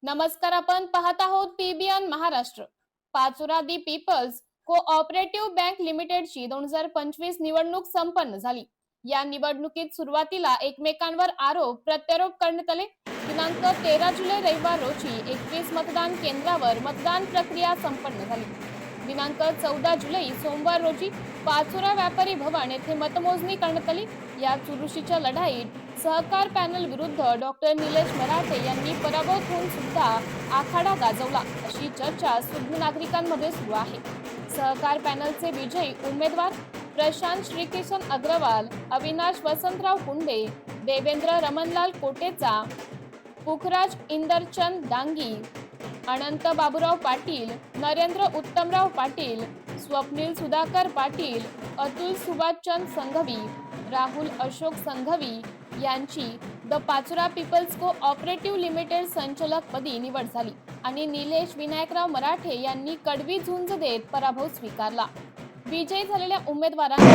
नमस्कार, आपण पाहत आहोत पीबीएन महाराष्ट्र. पाचोरा दी पीपल्स कोऑपरेटिव्ह बँक लिमिटेडची 2025 निवडणूक संपन्न झाली. या निवडणुकीत सुरुवातीला एकमेकांवर आरोप प्रत्यारोप करण्यात आले. दिनांक 13 जुलै रविवार रोजी 21 मतदान केंद्रावर मतदान प्रक्रिया संपन्न झाली. दिनांक 14 जुलै सोमवार रोजी पाचोरा व्यापारी भवन येथे मतमोजणी करण्यात आली. या चुरशीच्या लढाईत सहकार पॅनल विरुद्ध डॉक्टर निलेश मराठे यांनी पराभव होऊन सुद्धा आखाडा गाजवला, अशी चर्चा सुज्ञ नागरिकांमध्ये सुरू आहे. सहकार पॅनलचे विजयी उमेदवार प्रशांत श्रीकिशन अग्रवाल, अविनाश वसंतराव कुंडे, देवेंद्र रमणलाल कोटेचा, पुखराज इंदरचंद डांगी, अनंत बाबूराव पाटील, नरेंद्र उत्तमराव पाटील, स्वप्नील सुधाकर पाटील, अतुल सुभाषचंद संघवी, राहुल अशोक संघवी यांची the Pachora peoples cooperative limited संचालकपदी निवड झाली आणि निलेश विनायकराव मराठे यांनी कडवी झुंज देत पराभव स्वीकारला. विजयी झालेल्या उमेदवारांना